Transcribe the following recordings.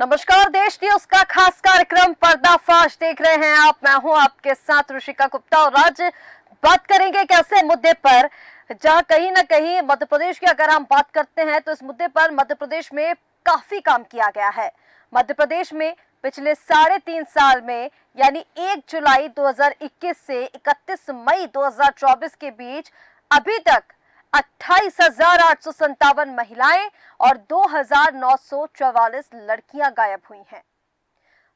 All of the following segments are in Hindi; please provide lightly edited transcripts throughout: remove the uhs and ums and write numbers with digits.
नमस्कार, देश न्यूज का खास कार्यक्रम पर्दाफाश देख रहे हैं आप। मैं हूं आपके साथ ऋषिका गुप्ता और आज बात करेंगे एक ऐसे मुद्दे पर जहां कहीं ना कहीं मध्य प्रदेश की अगर हम बात करते हैं तो इस मुद्दे पर मध्य प्रदेश में काफी काम किया गया है। मध्य प्रदेश में पिछले 3.5 साल में यानी 1 जुलाई 2021 से 31 मई 2024 के बीच अभी तक 28,857 महिलाएं और 2,944 लड़कियां गायब हुई हैं।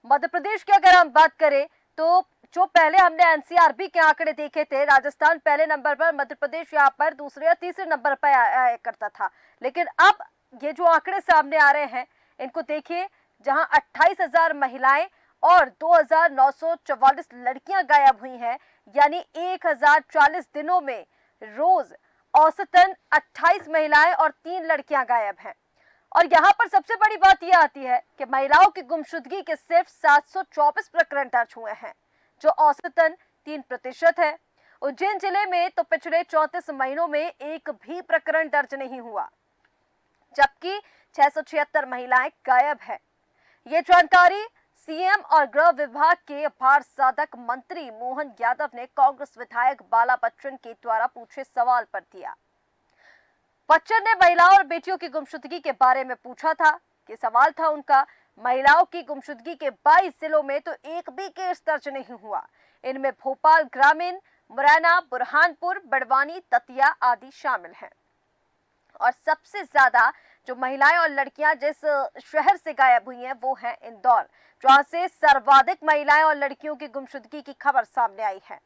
मध्य प्रदेश की अगर हम बात करें तो जो पहले हमने एनसीआरबी के आंकड़े देखे थे, राजस्थान पहले नंबर पर, मध्य प्रदेश यहाँ पर दूसरे या तीसरे नंबर पर आया करता था। लेकिन अब ये जो आंकड़े सामने आ रहे हैं इनको देखिए, जहां 28,000 महिलाएं और 2,944 लड़कियां गायब हुई हैं, यानी 1,040 दिनों में रोज औसतन 28 महिलाएं और 3 लड़कियां गायब हैं। और यहाँ पर सबसे बड़ी बात यह आती है कि महिलाओं की गुमशुदगी के सिर्फ 724 प्रकरण दर्ज हुए हैं, जो औसतन 3% है। उज्जैन जिले में तो पिछले 34 महीनों में एक भी प्रकरण दर्ज नहीं हुआ, जबकि 676 महिलाएं गायब हैं। ये जानकारी सीएम और गृह विभाग के भार साधक मंत्री मोहन यादव ने कांग्रेस विधायक बाला बच्चन के द्वारा पूछे सवाल पर दिया। बच्चन ने महिलाओं और बेटियों की गुमशुदगी के बारे में पूछा था कि सवाल था उनका, महिलाओं की गुमशुदगी के 22 जिलों में तो एक भी केस दर्ज नहीं हुआ। इनमें भोपाल ग्रामीण, मुरैना, बुरहानपुर, बड़वानी, दतिया आदि शामिल हैं। और सबसे ज्यादा जो महिलाएं और लड़कियां जिस शहर से गायब हुई हैं वो है इंदौर, जहां से सर्वाधिक महिलाएं और लड़कियों की गुमशुदगी की खबर सामने आई है।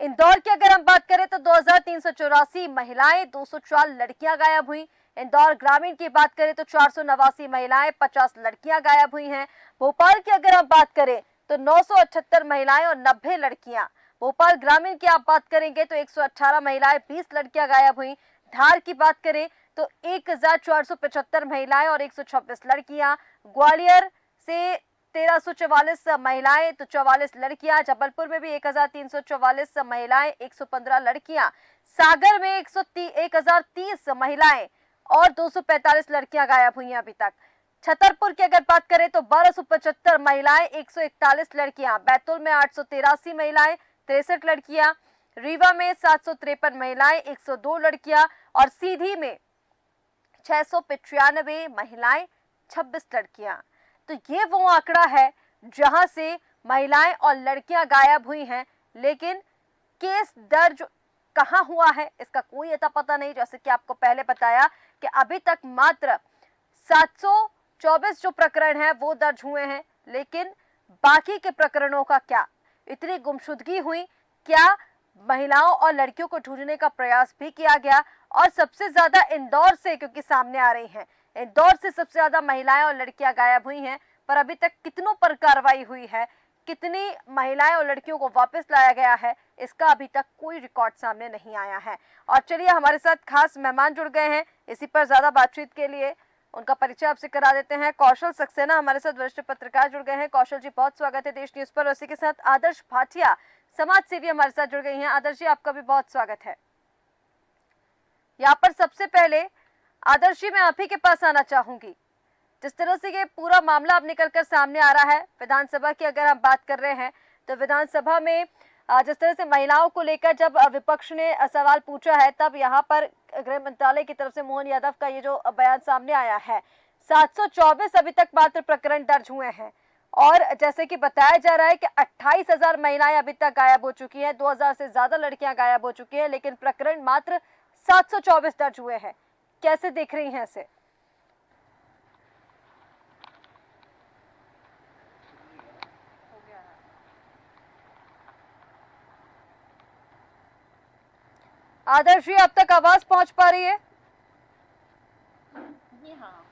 इंदौर की अगर हम बात करें तो 2,384 महिलाएं, 204 लड़कियां गायब हुई। इंदौर ग्रामीण की बात करें तो 489 महिलाएं, 50 लड़कियां गायब हुई हैं। भोपाल की अगर हम बात करें तो 978 महिलाएं और 90 लड़कियां। भोपाल ग्रामीण की आप बात करेंगे तो 118 महिलाएं, 20 लड़कियां गायब हुई। धार की बात करें तो 1,475 महिलाएं और 126 लड़कियां। ग्वालियर से 1,344 महिलाएं तो 44 लड़कियां। जबलपुर में भी 1,344 महिलाएं, 115 लड़कियां। सागर में 1,030 महिलाएं और 245 लड़कियां गायब हुई हैं अभी तक। छतरपुर की अगर बात करें तो 1,275 महिलाएं, 141 लड़कियां। बैतूल में 883 महिलाएं, 63 लड़कियां। रीवा में 753 महिलाएं, 102 लड़कियां। और सीधी में 695 महिलाएं, 26 लड़कियां। तो ये वो आंकड़ा है जहां से महिलाएं और लड़कियां गायब हुई हैं, लेकिन केस दर्ज कहां हुआ है इसका कोई अता पता नहीं। जैसे कि आपको पहले बताया कि अभी तक मात्र 724 जो प्रकरण हैं वो दर्ज हुए हैं, लेकिन बाकी के प्रकरणों का क्या? इतनी गुमशुदगी हुई, क्या महिलाओं और लड़कियों को ढूंढने का प्रयास भी किया गया? और सबसे ज्यादा इंदौर से क्योंकि सामने आ रही हैं, इंदौर से सबसे ज्यादा महिलाएं और लड़कियां गायब हुई हैं, पर अभी तक कितनों पर कार्रवाई हुई है, कितनी महिलाएं और लड़कियों को वापस लाया गया है, इसका अभी तक कोई रिकॉर्ड सामने नहीं आया है। और चलिए, हमारे साथ खास मेहमान जुड़ गए हैं इसी पर ज्यादा बातचीत के लिए। उनका परिचय आपसे करा देते हैं। कौशल सक्सेना हमारे साथ वरिष्ठ पत्रकार जुड़ गए हैं। कौशल जी, बहुत स्वागत है देश न्यूज पर। उसी के साथ आदर्श भाटिया समाज सेवी हमारे साथ जुड़ गई हैं। आदर्श जी, आपका भी बहुत स्वागत है। यहाँ पर सबसे पहले आदर्श जी, मैं आप ही के पास आना चाहूंगी। जिस तरह से ये पूरा मामला अब निकलकर सामने आ रहा है, विधानसभा की अगर हम बात कर रहे हैं तो विधानसभा में जिस तरह से महिलाओं को लेकर जब विपक्ष ने सवाल पूछा है, तब यहाँ पर गृह मंत्रालय की तरफ से मोहन यादव का ये जो बयान सामने आया है, 724 अभी तक मात्र प्रकरण दर्ज हुए हैं। और जैसे कि बताया जा रहा है कि 28,000 महिलाएं अभी तक गायब हो चुकी हैं, 2,000 से ज्यादा लड़कियां गायब हो चुकी हैं, लेकिन प्रकरण मात्र 724 दर्ज हुए हैं। कैसे देख रही हैं इसे? आदर्श जी, अब तक आवाज पहुंच पा रही है? जी हाँ।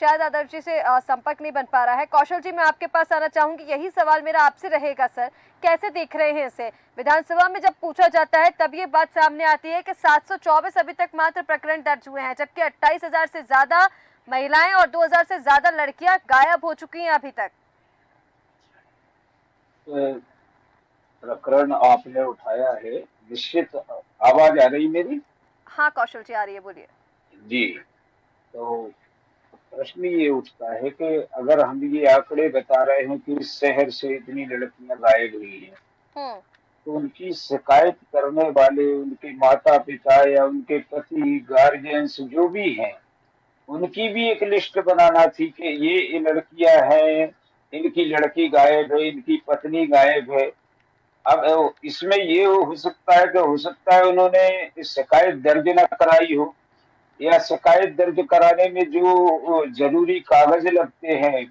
शायद आदर्श जी से संपर्क नहीं बन पा रहा है। कौशल जी, मैं आपके पास आना चाहूंगी। यही सवाल मेरा आपसे रहेगा सर, कैसे देख रहे हैं इसे? विधानसभा में जब पूछा जाता है तब ये बात सामने आती है कि 724 अभी तक मात्र प्रकरण दर्ज हुए हैं, जबकि 28,000 से ज्यादा महिलाएं और 2,000 से ज्यादा लड़कियां गायब हो चुकी हैं अभी तक। प्रकरण आपने उठाया है, निश्चित। आवाज आ रही मेरी? हाँ कौशल जी, आ रही है, बोलिए। जी। तो प्रश्न ये उठता है कि अगर हम ये आंकड़े बता रहे हैं कि इस शहर से इतनी लड़कियां गायब हुई हैं, हम्म। तो उनकी शिकायत करने वाले उनके माता पिता या उनके पति गार्जियंस जो भी हैं, उनकी भी एक लिस्ट बनाना थी कि ये लड़कियां हैं, इनकी लड़की गायब है, इनकी पत्नी गायब है। अब इसमें ये हो सकता है कि हो सकता है उन्होंने शिकायत दर्ज न कराई हो, या शिकायत दर्ज कराने में जो जरूरी कागज लगते हैं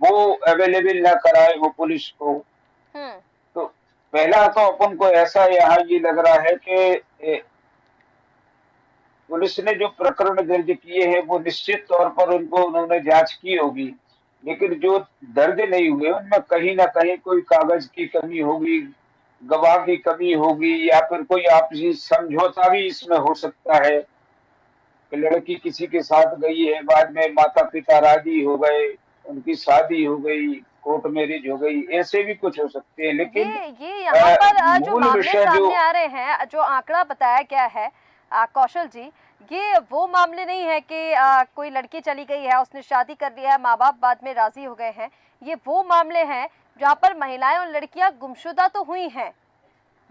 वो अवेलेबल ना कराए हो पुलिस को। हम्म। तो पहला तो अपन को ऐसा यहाँ ये लग रहा है कि पुलिस ने जो प्रकरण दर्ज किए हैं वो निश्चित तौर पर उनको उन्होंने जांच की होगी, लेकिन जो दर्ज नहीं हुए उनमें कहीं ना कहीं कोई कागज की कमी होगी, गवाह की कमी होगी, या फिर कोई आपसी समझौता भी इसमें हो सकता है कि लड़की किसी के साथ गई है, बाद में माता पिता राजी हो गए, उनकी शादी हो गई, कोर्ट मैरिज हो गई, ऐसे भी कुछ हो सकते हैं। लेकिन ये यहाँ पर जो मूल मामले विषय जो सामने आ रहे हैं, जो आंकड़ा बताया गया है कौशल जी, ये वो मामले नहीं है कि कोई लड़की चली गई है, उसने शादी कर लिया है, माँ बाप बाद में राजी हो गए हैं। ये वो मामले हैं जहाँ पर महिलाएं और लड़कियां गुमशुदा तो हुई हैं,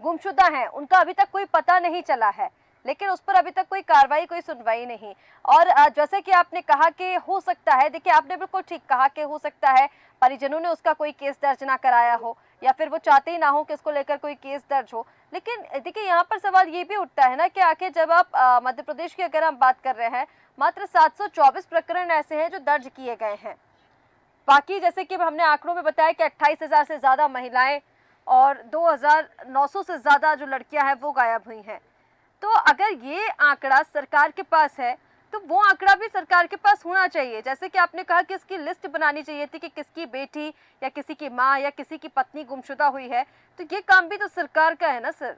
गुमशुदा हैं, उनका अभी तक कोई पता नहीं चला है, लेकिन उस पर अभी तक कोई कार्रवाई, कोई सुनवाई नहीं। और जैसे कि आपने कहा कि हो सकता है, देखिए आपने बिल्कुल ठीक कहा कि हो सकता है परिजनों ने उसका कोई केस दर्ज ना कराया हो, या फिर वो चाहते ही ना हो कि इसको लेकर कोई केस दर्ज हो। लेकिन देखिए यहाँ पर सवाल ये भी उठता है ना कि आखिर जब आप मध्य प्रदेश की अगर हम बात कर रहे हैं, मात्र 724 प्रकरण ऐसे हैं जो दर्ज किए गए हैं। बाकी जैसे कि हमने आंकड़ों में बताया कि 28,000 से ज्यादा महिलाएं और 2,900 से ज्यादा जो लड़कियां हैं वो गायब हुई हैं। तो अगर ये आंकड़ा सरकार के पास है तो वो आंकड़ा भी सरकार के पास होना चाहिए। जैसे कि आपने कहा कि इसकी लिस्ट बनानी चाहिए थी कि किसकी बेटी या किसी की माँ या किसी की पत्नी गुमशुदा हुई है, तो ये काम भी तो सरकार का है ना सर,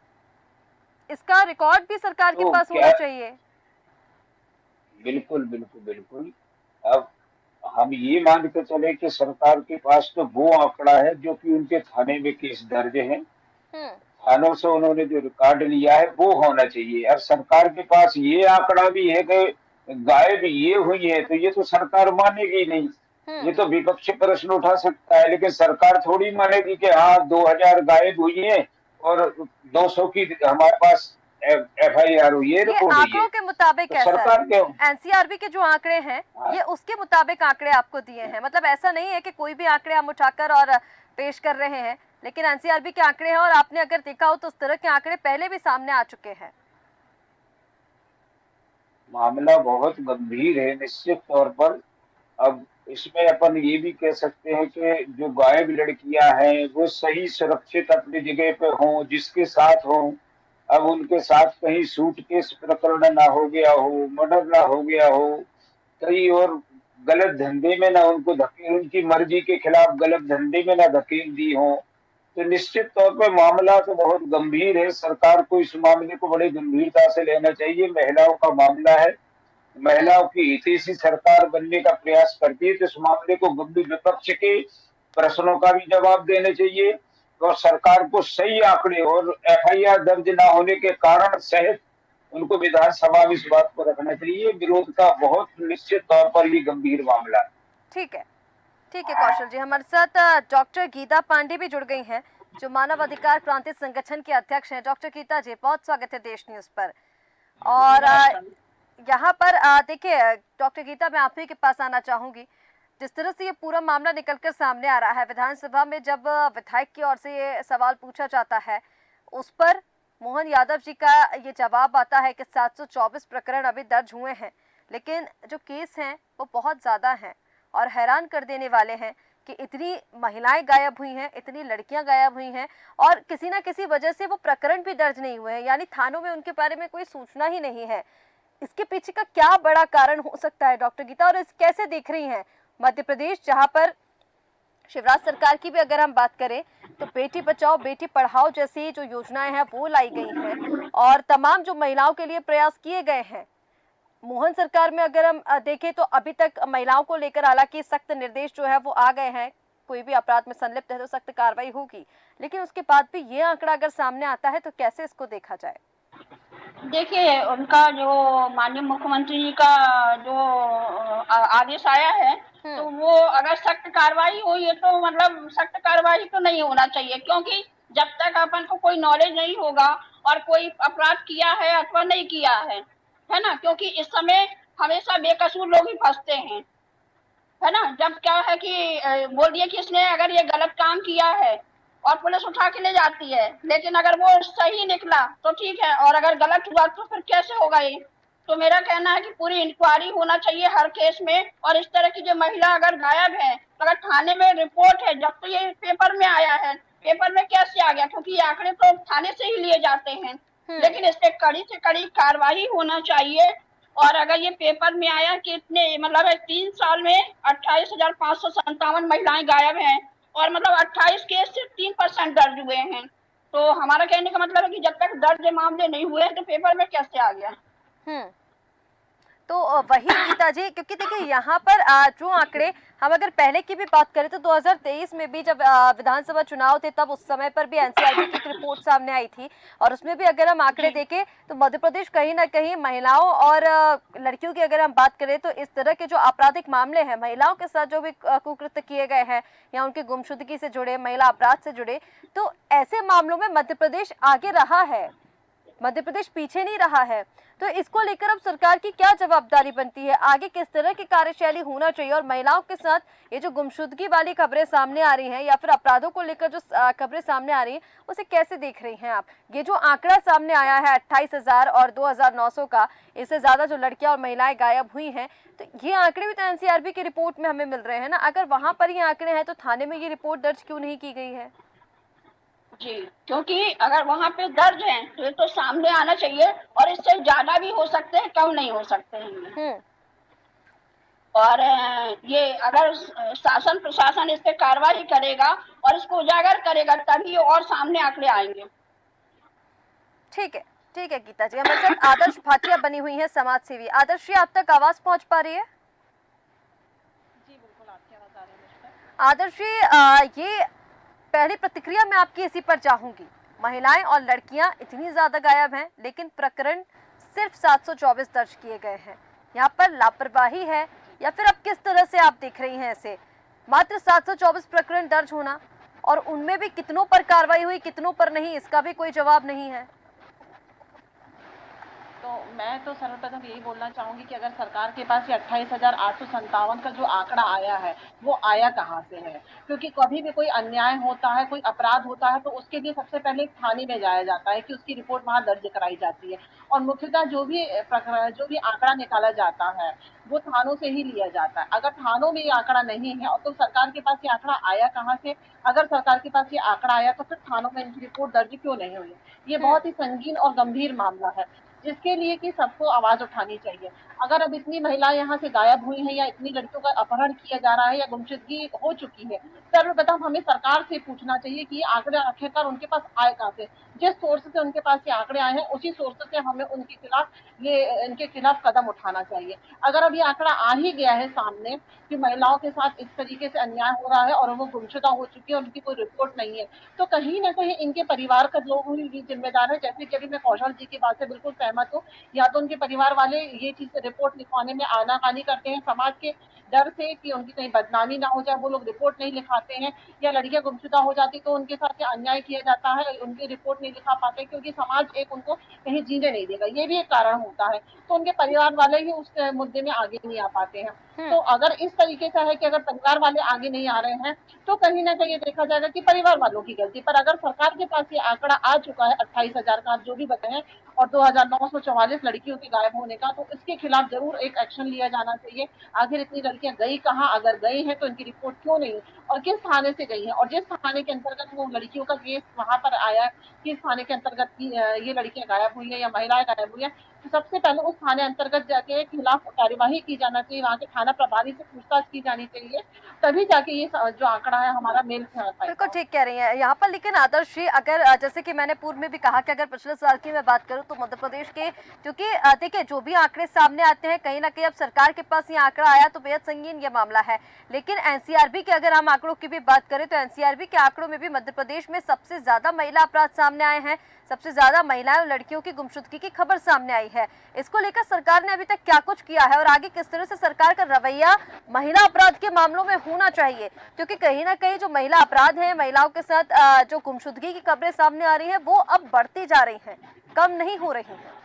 इसका रिकॉर्ड भी सरकार के तो पास होना क्या, चाहिए। बिल्कुल बिल्कुल बिल्कुल। अब हम ये मान के चले कि सरकार के पास तो वो आंकड़ा है जो कि उनके थाने में केस दर्ज है, हम्म। थानों से उन्होंने जो रिकॉर्ड लिया है वो होना चाहिए। और सरकार के पास ये आंकड़ा भी है कि गायब ये हुई है, तो ये तो सरकार मानेगी नहीं। हम्म। ये तो विपक्ष प्रश्न उठा सकता है, लेकिन सरकार थोड़ी मानेगी कि हाँ 2000 गायब हुई है और 200 की हमारे पास FIR हुई है, ये रिकॉर्ड हुई है। आंकड़ों के मुताबिक तो है सर, सरकार क्यों? एनसीआरबी के जो आंकड़े हैं हाँ, ये उसके मुताबिक आंकड़े आपको दिए हैं। मतलब ऐसा नहीं है कि कोई भी आंकड़े हम उठाकर और पेश कर रहे हैं, लेकिन एनसीआरबी के आंकड़े हैं और आपने अगर देखा हो तो उस तरह के आंकड़े पहले भी सामने आ चुके हैं। मामला बहुत गंभीर है निश्चित तौर पर। अब इसमें अपन ये भी कह सकते हैं कि जो गायब लड़कियां हैं वो सही सुरक्षित अपनी जगह पे हों, जिसके साथ हों। अब उनके साथ कहीं सूटकेस प्रकरण ना हो गया हो, मर्डर ना हो गया हो, कहीं और गलत धंधे में ना उनको धकेल, उनकी मर्जी के खिलाफ गलत धंधे में ना धकेल दी हो, तो निश्चित तौर पर मामला तो बहुत गंभीर है। सरकार को इस मामले को बड़ी गंभीरता से लेना चाहिए। महिलाओं का मामला है, हम्म। महिलाओं की हितैषी सरकार बनने का प्रयास करती है, तो इस मामले को गंभीर, विपक्ष के प्रश्नों का भी जवाब देने चाहिए और सरकार को सही आंकड़े और FIR दर्ज न होने के कारण सहित उनको विधानसभा में इस बात को रखना चाहिए। विरोध का बहुत निश्चित तौर पर ये गंभीर मामला है। ठीक है, ठीक है कौशल जी। हमारे साथ डॉक्टर गीता पांडे भी जुड़ गई हैं, जो मानव अधिकार क्रांति संगठन की अध्यक्ष हैं। डॉक्टर गीता जी, बहुत स्वागत है देश न्यूज पर। और यहाँ पर देखिए डॉक्टर गीता, मैं आप ही के पास आना चाहूंगी। जिस तरह से ये पूरा मामला निकलकर सामने आ रहा है, विधानसभा में जब विधायक की ओर से ये सवाल पूछा जाता है, उस पर मोहन यादव जी का ये जवाब आता है कि 724 प्रकरण अभी दर्ज हुए हैं, लेकिन जो केस हैं वो बहुत ज़्यादा हैं और हैरान कर देने वाले हैं कि इतनी महिलाएं गायब हुई हैं, इतनी लड़कियां गायब हुई हैं और किसी ना किसी वजह से वो प्रकरण भी दर्ज नहीं हुए हैं, यानी थानों में उनके बारे में कोई सूचना ही नहीं है। इसके पीछे का क्या बड़ा कारण हो सकता है डॉक्टर गीता, और इस कैसे देख रही हैं मध्य प्रदेश, जहां पर शिवराज सरकार की भी अगर हम बात करें तो बेटी बचाओ बेटी पढ़ाओ जैसी जो योजनाएं हैं वो लाई गई हैं और तमाम जो महिलाओं के लिए प्रयास किए गए हैं। मोहन सरकार में अगर हम देखें तो अभी तक महिलाओं को लेकर हालांकि सख्त निर्देश जो है वो आ गए हैं, कोई भी अपराध में संलिप्त है तो सख्त कार्रवाई होगी, लेकिन उसके बाद भी ये आंकड़ा अगर सामने आता है तो कैसे इसको देखा जाए? देखिए, उनका जो माननीय मुख्यमंत्री जी का जो आदेश आया है, तो वो अगर सख्त कार्रवाई हुई है तो मतलब सख्त कार्रवाई तो नहीं होना चाहिए, क्योंकि जब तक अपन को कोई नॉलेज नहीं होगा और कोई अपराध किया है अथवा नहीं किया है ना? क्योंकि इस समय हमेशा बेकसूर लोग ही फंसते हैं, है ना? जब क्या है कि बोल दिया कि इसने अगर ये गलत काम किया है और पुलिस उठा के ले जाती है, लेकिन अगर वो सही निकला तो ठीक है, और अगर गलत हुआ तो फिर कैसे होगा ये? तो मेरा कहना है कि पूरी इंक्वायरी होना चाहिए हर केस में, और इस तरह की जो महिला अगर गायब है तो अगर थाने में रिपोर्ट है, जब तो ये पेपर में आया है, पेपर में कैसे आ गया? क्योंकि ये आंकड़े तो थाने से ही लिए जाते हैं, लेकिन इस पे कड़ी से कड़ी कार्रवाई होना चाहिए। और अगर ये पेपर में आया कि इतने मतलब 3 साल में 28,557 महिलाएं गायब हैं, और मतलब 28 केस से 3% दर्ज हुए हैं, तो हमारा कहने का मतलब है कि जब तक दर्ज मामले नहीं हुए तो पेपर में कैसे आ गया? हम्म तो वही गीता जी, क्योंकि देखिए यहाँ पर जो आंकड़े, हम अगर पहले की भी बात करें तो 2023 में भी जब विधानसभा चुनाव थे तब उस समय पर भी एनसीआरबी की एक रिपोर्ट सामने आई थी, और उसमें भी अगर हम आंकड़े देखें तो मध्य प्रदेश कहीं ना कहीं महिलाओं और लड़कियों की अगर हम बात करें तो इस तरह के जो आपराधिक मामले हैं, महिलाओं के साथ जो भी कुकृत्य किए गए हैं या उनकी गुमशुदगी से जुड़े, महिला अपराध से जुड़े, तो ऐसे मामलों में मध्य प्रदेश आगे रहा है, मध्य प्रदेश पीछे नहीं रहा है। तो इसको लेकर अब सरकार की क्या जवाबदारी बनती है, आगे किस तरह की कार्यशैली होना चाहिए, और महिलाओं के साथ ये जो गुमशुदगी वाली खबरें सामने आ रही हैं या फिर अपराधों को लेकर जो खबरें सामने आ रही हैं, उसे कैसे देख रही हैं आप? ये जो आंकड़ा सामने आया है 28,000 और 2,900 का, इससे ज्यादा जो लड़कियां और महिलाएं गायब हुई हैं, तो ये आंकड़े भी तो एनसीआरबी की रिपोर्ट में हमें मिल रहे हैं ना। अगर वहां पर ये आंकड़े हैं तो थाने में ये रिपोर्ट दर्ज क्यों नहीं की गई है? जी, क्योंकि अगर वहां पे दर्ज है तो ये तो सामने आना चाहिए, और इससे ज्यादा भी हो सकते हैं, कम नहीं हो सकते हैं। और ये अगर शासन प्रशासन इस पे कार्रवाई करेगा और इसको उजागर करेगा तभी और सामने आंकड़े आएंगे। ठीक है, ठीक है गीता जी। हमारे साथ आदर्श भाटिया बनी हुई है, समाज सेवी। आदर्श जी, आप तक आवाज पहुंच पा रही है? जी बिल्कुल, आपकी आवाज आ रही है मुझ पर। आदर्श जी, ये पहली प्रतिक्रिया मैं आपकी इसी पर चाहूंगी। महिलाएं और लड़कियां इतनी ज्यादा गायब हैं, लेकिन प्रकरण सिर्फ 724 दर्ज किए गए हैं। यहाँ पर लापरवाही है या फिर अब किस तरह से आप देख रही हैं इसे? मात्र 724 प्रकरण दर्ज होना, और उनमें भी कितनों पर कार्रवाई हुई, कितनों पर नहीं, इसका भी कोई जवाब नहीं है। तो मैं तो सर्वप्रथम यही बोलना चाहूंगी कि अगर सरकार के पास ये 28,857 का जो आंकड़ा आया है, वो आया कहाँ से है? क्योंकि कभी भी कोई अन्याय होता है, कोई अपराध होता है, तो उसके लिए सबसे पहले थाने में जाया जाता है कि उसकी रिपोर्ट वहां दर्ज कराई जाती है, और मुख्यतः जो भी आंकड़ा निकाला जाता है वो थानों से ही लिया जाता है। अगर थानों में ये आंकड़ा नहीं है तो सरकार के पास ये आंकड़ा आया कहाँ से? अगर सरकार के पास ये आंकड़ा आया तो फिर थानों में इनकी रिपोर्ट दर्ज क्यों नहीं हुई? ये बहुत ही संगीन और गंभीर मामला है, जिसके लिए कि सबको आवाज उठानी चाहिए। अगर अब इतनी महिलाएं यहाँ से गायब हुई हैं या इतनी लड़कियों का अपहरण किया जा रहा है या गुमशुदगी हो चुकी है, सर्वप्रथम हमें सरकार से पूछना चाहिए कि ये आंकड़े आखिरकार उनके पास आए कहाँ से? जिस सोर्स से उनके पास ये आंकड़े आए हैं उसी सोर्स से हमें इनके खिलाफ कदम उठाना चाहिए। अगर अब ये आंकड़ा आ ही गया है सामने कि महिलाओं के साथ इस तरीके से अन्याय हो रहा है और वो गुमशुदा हो चुकी है, उनकी कोई रिपोर्ट नहीं है, तो कहीं ना कहीं इनके परिवार का लोग ही जिम्मेदार है। जैसे कि अभी मैं कौशल जी की बात से बिल्कुल सहमत हूँ, या तो उनके परिवार वाले ये चीज रिपोर्ट लिखवाने में आनाकानी करते हैं समाज के डर से कि उनकी कहीं बदनामी ना हो जाए, वो लोग रिपोर्ट नहीं लिखाते हैं, या लड़कियां गुमशुदा हो जाती तो उनके साथ अन्याय किया जाता है, उनकी रिपोर्ट नहीं लिखा पाते क्योंकि समाज एक उनको कहीं जीने नहीं देगा, ये भी एक कारण होता है। तो उनके परिवार वाले ही उस मुद्दे में आगे नहीं आ पाते हैं। तो अगर इस तरीके से है कि अगर परिवार वाले आगे नहीं आ रहे हैं तो कहीं ना कहीं देखा जाएगा कि परिवार वालों की गलती। पर अगर सरकार के पास ये आंकड़ा आ चुका है 28,000 का, आप जो भी बताएं, और 2,944 लड़कियों के गायब होने का, तो इसके खिलाफ जरूर एक एक्शन लिया जाना चाहिए। आखिर इतनी लड़कियां गई कहाँ? अगर गई हैं तो इनकी रिपोर्ट क्यों नहीं हुई, और किस थाने से गई हैं, और जिस थाने के अंतर्गत वो लड़कियों का केस वहां पर आया, किस थाने के अंतर्गत ये लड़कियां गायब हुई है या महिलाएं गायब हुई है, तो सबसे पहले उस थाने अंतर्गत जाके खिलाफ कार्यवाही की जाना चाहिए, वहाँ के थाना प्रभारी से पूछताछ की जानी चाहिए, तभी जाके ये जो आंकड़ा है हमारा मेल खा पाएगा। बिल्कुल ठीक कह रही हैं यहाँ पर। लेकिन आदर्श जी, अगर जैसे कि मैंने पूर्व में भी कहा कि अगर पिछले साल की मैं बात करूं तो मध्य प्रदेश के, क्योंकि देखिए जो भी आंकड़े सामने आते हैं कहीं ना कहीं अब सरकार के पास ये आंकड़ा आया तो बेहद संगीन ये मामला है, लेकिन एनसीआरबी के अगर हम आंकड़ों की भी बात करें तो एनसीआरबी के आंकड़ों में भी मध्य प्रदेश में सबसे ज्यादा महिला अपराध सामने आए हैं, सबसे ज्यादा महिलाएं और लड़कियों की गुमशुदगी की खबर सामने आई है। इसको लेकर सरकार ने अभी तक क्या कुछ किया है और आगे किस तरह से सरकार का रवैया महिला अपराध के मामलों में होना चाहिए, क्योंकि कहीं ना कहीं जो महिला अपराध है, महिलाओं के साथ जो गुमशुदगी की खबरें सामने आ रही है वो अब बढ़ती जा रही है, कम नहीं हो रही है।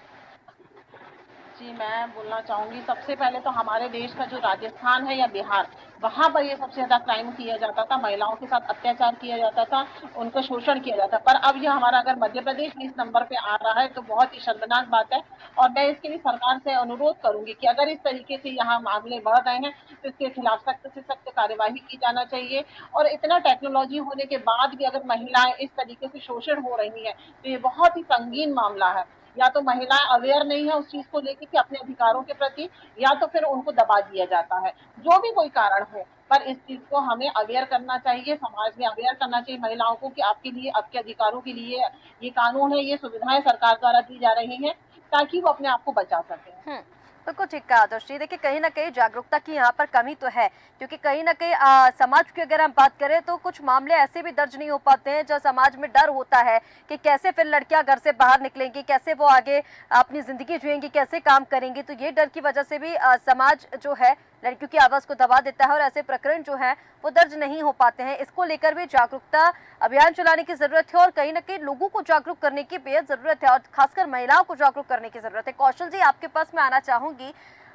जी, मैं बोलना चाहूँगी, सबसे पहले तो हमारे देश का जो राजस्थान है या बिहार, वहाँ पर ये सबसे ज़्यादा क्राइम किया जाता था, महिलाओं के साथ अत्याचार किया जाता था, उनको शोषण किया जाता। पर अब ये हमारा अगर मध्य प्रदेश भी इस नंबर पे आ रहा है तो बहुत ही शर्मनाक बात है। और मैं इसके लिए सरकार से अनुरोध करूंगी कि अगर इस तरीके से यहाँ मामले बढ़ रहे हैं तो इसके खिलाफ सख्त से सख्त कार्यवाही की जाना चाहिए। और इतना टेक्नोलॉजी होने के बाद भी अगर महिलाएं इस तरीके से शोषण हो रही हैं तो ये बहुत ही संगीन मामला है। या तो महिलाएं अवेयर नहीं है उस चीज को लेकर कि अपने अधिकारों के प्रति, या तो फिर उनको दबा दिया जाता है, जो भी कोई कारण हो। पर इस चीज को हमें अवेयर करना चाहिए, समाज में अवेयर करना चाहिए महिलाओं को कि आपके लिए, आपके अधिकारों के लिए ये कानून है, ये सुविधाएं सरकार द्वारा दी जा रही हैं ताकि वो अपने आप को बचा सके। बिल्कुल ठीक कहा आदर्श जी। देखिए कहीं ना कहीं जागरूकता की यहाँ पर कमी तो है, क्योंकि कहीं ना कहीं समाज की अगर हम बात करें तो कुछ मामले ऐसे भी दर्ज नहीं हो पाते हैं जो समाज में डर होता है कि कैसे फिर लड़कियां घर से बाहर निकलेंगी, कैसे वो आगे अपनी जिंदगी जिएंगी, कैसे काम करेंगी। तो ये डर की वजह से भी समाज जो है लड़कियों की आवाज को दबा देता है और ऐसे प्रकरण जो है वो दर्ज नहीं हो पाते हैं। इसको लेकर भी जागरूकता अभियान चलाने की जरूरत है और कहीं ना कहीं लोगों को जागरूक करने की बेहद जरूरत है और खासकर महिलाओं को जागरूक करने की जरूरत है। कौशल जी, आपके पास मैं आना चाहूंगी।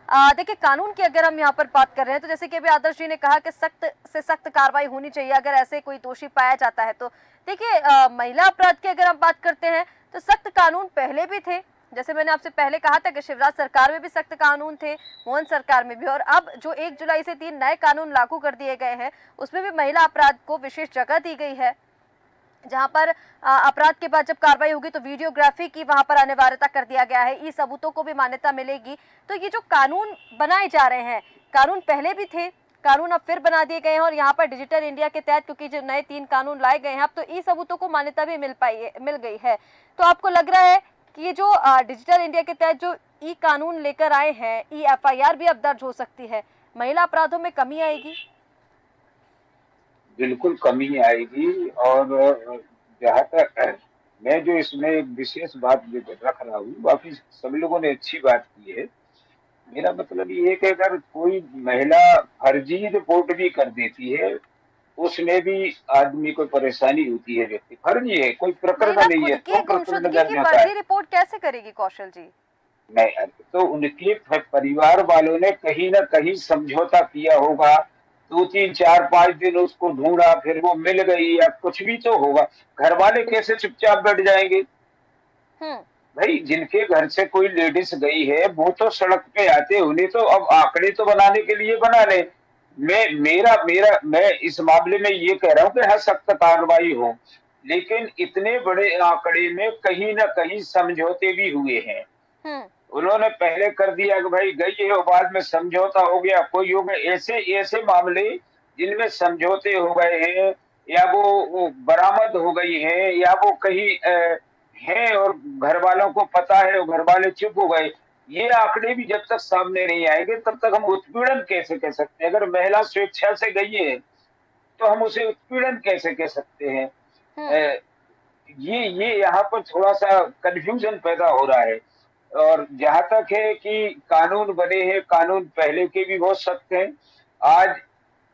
देखिए कानून की अगर हम यहाँ पर बात कर रहे हैं तो जैसे कि अभी आदर्श जी ने कहा कि सख्त से सख्त कार्रवाई होनी चाहिए अगर ऐसे कोई दोषी पाया जाता है। तो देखिए महिला अपराध की अगर हम बात करते हैं तो सख्त कानून पहले भी थे, जैसे मैंने आपसे पहले कहा था कि शिवराज सरकार में भी सख्त कानून थे, मोहन सरकार में भी, और अब जो 1 जुलाई से 3 नए कानून लागू कर दिए गए हैं उसमें भी महिला अपराध को विशेष जगह दी गई है, जहां पर अपराध के बाद जब कार्रवाई होगी तो वीडियोग्राफी की वहां पर अनिवार्यता कर दिया गया है, ई सबूतों को भी मान्यता मिलेगी। तो ये जो कानून बनाए जा रहे हैं, कानून पहले भी थे, कानून अब फिर बना दिए गए हैं और यहाँ पर डिजिटल इंडिया के तहत क्योंकि जो नए 3 कानून लाए गए हैं अब तो ई सबूतों को मान्यता भी मिल गई है। तो आपको लग रहा है कि ये जो डिजिटल इंडिया के तहत जो ई कानून लेकर आए हैं, ई एफआईआर भी अब दर्ज हो सकती है, महिला अपराधों में कमी आएगी? बिल्कुल कमी आएगी। और जहाँ तक मैं जो इसमें एक विशेष बात रख रहा हूँ, बाकी सभी लोगों ने अच्छी बात की है। मेरा मतलब ये है कि अगर कोई महिला फर्जी रिपोर्ट भी कर देती है उसमें भी आदमी को परेशानी होती है। व्यक्ति फर्जी है, कोई प्रकरण महिला नहीं है खुद की तो प्रकरण गुमशुदगी दर्ज की होता फर्जी है। रिपोर्ट कैसे करेगी कौशल जी? नहीं, तो उनके परिवार वालों ने कहीं ना कहीं समझौता किया होगा, 2 3 4 5 दिन उसको ढूंढा, फिर वो मिल गई या कुछ भी तो होगा। घर वाले कैसे चुपचाप बैठ जाएंगे? भाई जिनके घर से कोई लेडीज गई है वो तो सड़क पे आते, उन्हें तो अब आंकड़े तो बनाने के लिए बना ले। मैं इस मामले में ये कह रहा हूँ कि हाँ सख्त कार्रवाई हो, लेकिन इतने बड़े आंकड़े में कहीं ना कहीं समझौते भी हुए हैं। उन्होंने पहले कर दिया कि भाई गई है और बाद में समझौता हो गया, कोई हो गए। ऐसे ऐसे मामले जिनमें समझौते हो गए हैं या वो बरामद हो गई है या वो कहीं है और घर वालों को पता है और घर वाले चुप हो गए, ये आंकड़े भी जब तक सामने नहीं आएंगे तब तक हम उत्पीड़न कैसे कह सकते हैं? अगर महिला स्वेच्छा से गई है तो हम उसे उत्पीड़न कैसे कह सकते हैं? ये यहाँ पर थोड़ा सा कंफ्यूजन पैदा हो रहा है। और जहां तक है कि कानून बने हैं, कानून पहले के भी बहुत सख्त हैं। आज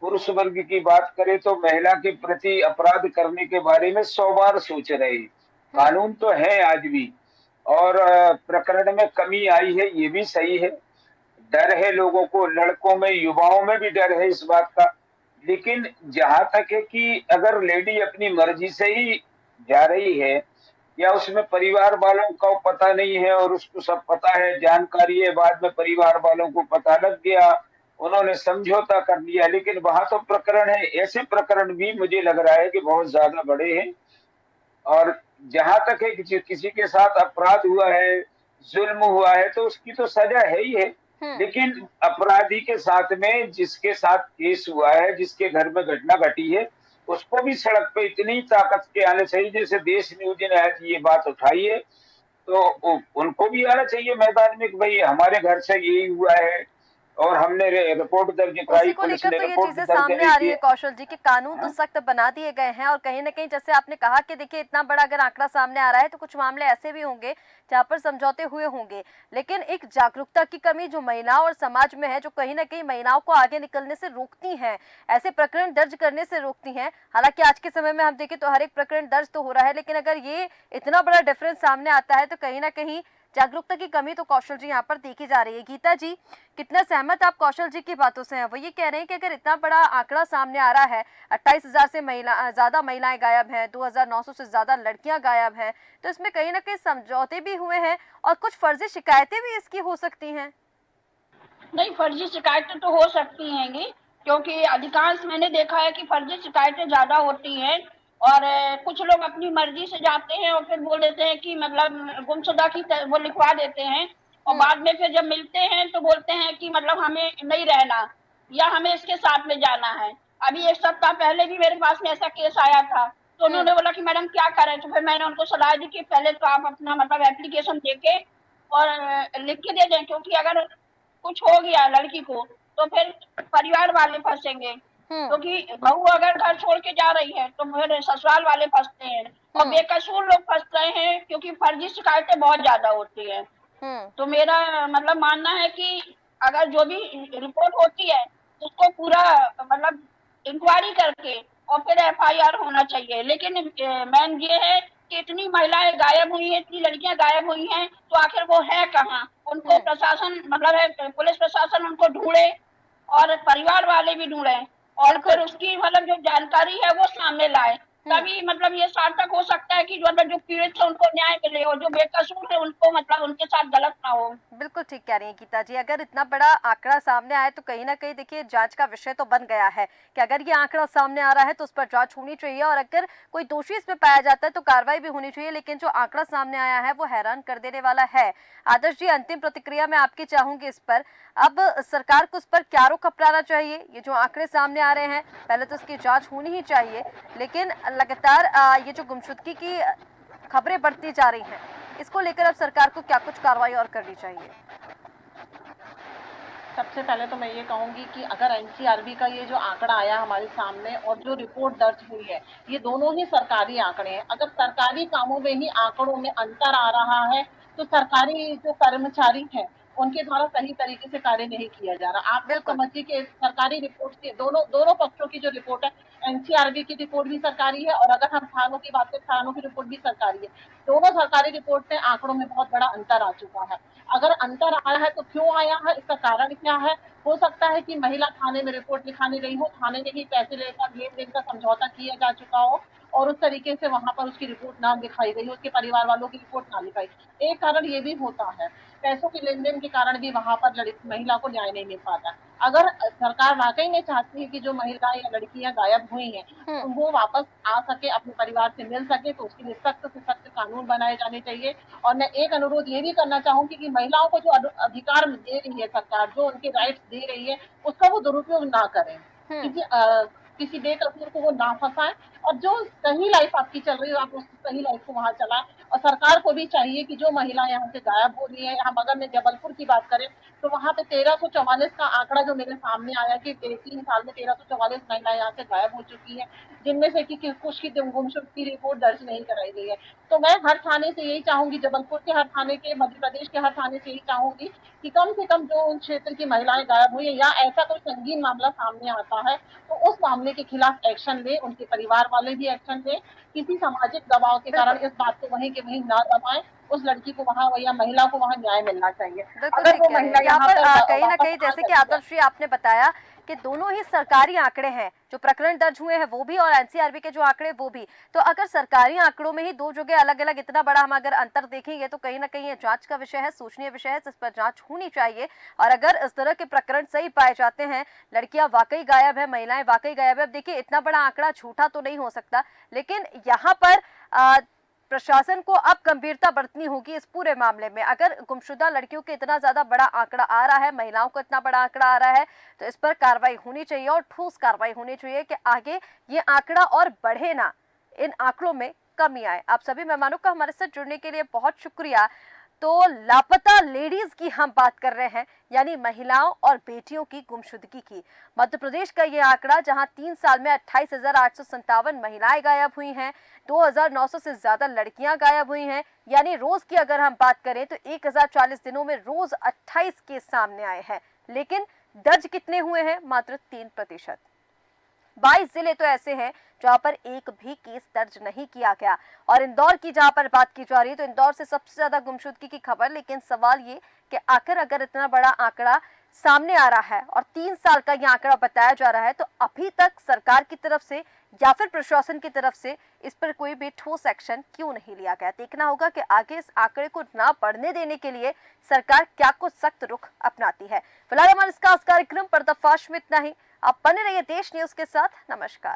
पुरुष वर्ग की बात करें तो महिला के प्रति अपराध करने के बारे में 100 बार सोच रहे हैं। कानून तो है आज भी, और प्रकरण में कमी आई है, ये भी सही है। डर है लोगों को, लड़कों में, युवाओं में भी डर है इस बात का। लेकिन जहां तक है कि अगर लेडी अपनी मर्जी से ही जा रही है या उसमें परिवार वालों का पता नहीं है और उसको सब पता है, जानकारी है, बाद में परिवार वालों को पता लग गया, उन्होंने समझौता कर लिया, लेकिन वहां तो प्रकरण है। ऐसे प्रकरण भी मुझे लग रहा है कि बहुत ज्यादा बड़े हैं। और जहां तक है कि किसी के साथ अपराध हुआ है, जुल्म हुआ है, तो उसकी तो सजा है ही है। लेकिन अपराधी के साथ में जिसके साथ केस हुआ है, जिसके घर में घटना घटी है, उसको भी सड़क पे इतनी ताकत के आने चाहिए। जैसे देश न्यूज ने आज ये बात उठाई है तो उनको भी आना चाहिए मैदान में कि भाई हमारे घर से यही हुआ है और हमने रिपोर्ट दर्ज कराई, उसी को पुलिस लेकर ने तो ये रिपोर्ट चीजें दर्ज सामने नहीं आ की रही है है। कौशल जी, कि कानून तो सख्त बना दिए गए हैं और कहीं ना कहीं जैसे आपने कहा कि देखिए इतना बड़ा अगर आंकड़ा सामने आ रहा है तो कुछ मामले ऐसे भी होंगे जहाँ पर समझौते हुए होंगे, लेकिन एक जागरूकता की कमी जो महिलाओं और समाज में है, जो कहीं ना कहीं महिलाओं को आगे निकलने से रोकती हैं, ऐसे प्रकरण दर्ज करने से रोकती हैं। हालांकि आज के समय में हम देखें तो हर एक प्रकरण दर्ज तो हो रहा है, लेकिन अगर ये इतना बड़ा डिफरेंस सामने आता है तो कहीं ना कहीं जागरूकता की कमी तो कौशल जी यहाँ पर देखी जा रही है। गीता जी, कितना सहमत आप कौशल जी की बातों से हैं? वो ये कह रहे हैं कि अगर इतना बड़ा आंकड़ा सामने आ रहा है, 28,000 से ज्यादा महिलाएं गायब हैं, 2,900 से ज्यादा लड़कियां गायब हैं, तो इसमें कहीं ना कहीं समझौते भी हुए हैं और कुछ फर्जी शिकायतें भी इसकी हो सकती हैं। नहीं, फर्जी शिकायतें तो हो सकती हैंगी, क्योंकि अधिकांश मैंने देखा है कि फर्जी शिकायतें ज्यादा होती हैं। और कुछ लोग अपनी मर्जी से जाते हैं और फिर बोल देते हैं कि मतलब गुमशुदा की वो लिखवा देते हैं, और बाद में फिर जब मिलते हैं तो बोलते हैं कि मतलब हमें नहीं रहना या हमें इसके साथ में जाना है। अभी 1 सप्ताह पहले भी मेरे पास में ऐसा केस आया था, तो उन्होंने बोला कि मैडम क्या करें, तो फिर मैंने उनको सलाह दी कि पहले तो आप अपना मतलब एप्लीकेशन देके और लिख के दे दें, क्योंकि अगर कुछ हो गया लड़की को तो फिर परिवार वाले फंसेंगे, क्योंकि बहू अगर घर छोड़ के जा रही है तो फिर ससुराल वाले फंसते हैं और बेकसूर लोग फंस रहे हैं, क्योंकि फर्जी शिकायतें बहुत ज्यादा होती है। तो मेरा मतलब मानना है कि अगर जो भी रिपोर्ट होती है उसको पूरा मतलब इंक्वायरी करके और फिर एफआईआर होना चाहिए। लेकिन मेन ये है कि इतनी महिलाएं गायब हुई हैं, इतनी लड़कियां गायब हुई हैं, तो आखिर वो है कहाँ? उनको प्रशासन मतलब है पुलिस प्रशासन उनको ढूंढे और परिवार वाले भी ढूंढे और फिर उसकी मतलब जो जानकारी है वो सामने लाए, तभी मतलब ये सार्थक हो सकता है कि जो मतलब जो पीड़ित है उनको न्याय मिले और जो बेकसूर है उनको मतलब उनके साथ गलत ना हो। बिल्कुल ठीक कह रही हैं गीता जी, अगर इतना बड़ा आंकड़ा सामने आए तो कहीं ना कहीं देखिए जांच का विषय तो बन गया है कि अगर ये आंकड़ा सामने आ रहा है तो उस पर जांच होनी चाहिए और अगर कोई दोषी इसमें पाया जाता है तो कार्रवाई भी होनी चाहिए। लेकिन जो आंकड़ा सामने आया है वो हैरान कर देने वाला है। आदर्श जी, अंतिम प्रतिक्रिया मैं आपकी चाहूंगी इस पर। अब सरकार को उस पर क्या रुख अपनाना चाहिए? ये जो आंकड़े सामने आ रहे हैं, पहले तो इसकी जांच होनी ही चाहिए, लेकिन लगातार ये जो गुमशुदगी की खबरें बढ़ती जा रही हैं, इसको लेकर अब सरकार को क्या कुछ कार्रवाई और करनी चाहिए? सबसे पहले तो मैं ये कहूंगी कि अगर एनसीआरबी का ये जो आंकड़ा आया हमारे सामने और जो रिपोर्ट दर्ज हुई है, ये दोनों ही सरकारी आंकड़े हैं। अगर सरकारी कामों में ही आंकड़ों में अंतर आ रहा है तो सरकारी जो कर्मचारी हैं उनके द्वारा सही तरीके से कार्य नहीं किया जा रहा। आप तो समझिए कि सरकारी रिपोर्ट से दोनों पक्षों की जो रिपोर्ट है, एनसीआरबी की रिपोर्ट भी सरकारी है और अगर हम थानों की बात करें थानों की रिपोर्ट भी सरकारी है। दोनों सरकारी रिपोर्ट से आंकड़ों में बहुत बड़ा अंतर आ चुका है। अगर अंतर आया है तो क्यों आया है, इसका कारण क्या है? हो सकता है कि महिला थाने में रिपोर्ट लिखाने गई हो, थाने ने ही पैसे लेकर लेन देन का समझौता किया जा चुका हो और उस तरीके से वहां पर उसकी रिपोर्ट ना दिखाई गई, उसके परिवार वालों की रिपोर्ट ना लिखाई। एक कारण ये भी होता है, पैसों के लेन देन के कारण भी वहां पर महिला को न्याय नहीं मिल पाता। अगर सरकार वाकई में चाहती है कि जो महिलाएं या लड़कियां गायब हुई हैं तो वो वापस आ सके, अपने परिवार से मिल सके, तो उसके लिए सख्त से सख्त कानून बनाए जाने चाहिए। और मैं एक अनुरोध ये भी करना चाहूंगी कि महिलाओं को जो अधिकार दे रही है सरकार, जो उनके राइट्स दे रही है, उसका वो दुरुपयोग ना करें, किसी बेकसूर को वो ना फंसाए और जो सही लाइफ आपकी चल रही है आप उस सही लाइफ को वहां चलाएं। और सरकार को भी चाहिए कि जो महिलाएं यहाँ से गायब हो रही है, यहाँ अगर मैं जबलपुर की बात करें तो वहां पे 1344 का आंकड़ा जो मेरे सामने आया कि 3 साल में 1344 महिलाएं यहाँ से गायब हो चुकी हैं, जिनमें से कि कुछ की गुमशुदगी की रिपोर्ट दर्ज नहीं कराई गई है। तो मैं हर थाने से यही चाहूंगी, जबलपुर के हर थाने के, मध्य प्रदेश के हर थाने से यही चाहूंगी कि कम से कम जो उन क्षेत्र की महिलाएं गायब हुई है या ऐसा कोई संगीन मामला सामने आता है तो उस मामले के खिलाफ एक्शन ले, उनके परिवार वाले भी एक्शन ले। किसी सामाजिक दबाव के कारण इस बात को वहीं के वहीं ना दबाएं, उस लड़की को वहां या महिला को वहां न्याय मिलना चाहिए। अगर वो महिला यहाँ पर कहीं ना कहीं जैसे कि आदर्श जी आपने बताया कि दोनों ही सरकारी आंकड़े हैं, जो प्रकरण दर्ज हुए हैं वो भी और एनसीआरबी के जो आंकड़े वो भी, तो अगर सरकारी आंकड़ों में ही दो जगह अलग अलग इतना बड़ा हम अगर अंतर देखेंगे तो कहीं ना कहीं ये जांच का विषय है, सोचनीय विषय है, जिस पर जांच होनी चाहिए। और अगर इस तरह के प्रकरण सही पाए जाते हैं, लड़कियां वाकई गायब है, महिलाएं वाकई गायब है, अब देखिए इतना बड़ा आंकड़ा झूठा तो नहीं हो सकता, लेकिन यहाँ पर प्रशासन को अब गंभीरता बरतनी होगी इस पूरे मामले में। अगर गुमशुदा लड़कियों के इतना ज्यादा बड़ा आंकड़ा आ रहा है, महिलाओं को इतना बड़ा आंकड़ा आ रहा है, तो इस पर कार्रवाई होनी चाहिए और ठोस कार्रवाई होनी चाहिए कि आगे ये आंकड़ा और बढ़े ना, इन आंकड़ों में कमी आए। आप सभी मेहमानों का हमारे साथ जुड़ने के लिए बहुत शुक्रिया। तो लापता लेडीज की हम बात कर रहे हैं, यानी महिलाओं और बेटियों की गुमशुदगी की। मध्य प्रदेश का ये आंकड़ा, जहां 3 साल में 28,857 महिलाएं गायब हुई हैं, 2,900 से ज्यादा लड़कियां गायब हुई हैं, यानी रोज की अगर हम बात करें तो 1,040 दिनों में रोज 28 केस सामने आए हैं, लेकिन दर्ज कितने हुए हैं? मात्र 3%। 22 जिले तो ऐसे हैं जहां पर एक भी केस दर्ज नहीं किया गया। और इंदौर की जहां पर बात की जा रही है तो इंदौर से सबसे ज्यादा गुमशुदगी की खबर। लेकिन सवाल ये कि आखिर अगर इतना बड़ा आंकड़ा सामने आ रहा है और 3 साल का ये आंकड़ा बताया जा रहा है, तो अभी तक सरकार की तरफ से या फिर प्रशासन की तरफ से इस पर कोई भी ठोस एक्शन क्यों नहीं लिया गया? देखना होगा कि आगे इस आंकड़े को ना बढ़ने देने के लिए सरकार क्या कुछ सख्त रुख अपनाती है। फिलहाल हमारे इस खास कार्यक्रम पर्दाफाश में इतना ही। आप बने रहिए देश न्यूज के साथ। नमस्कार।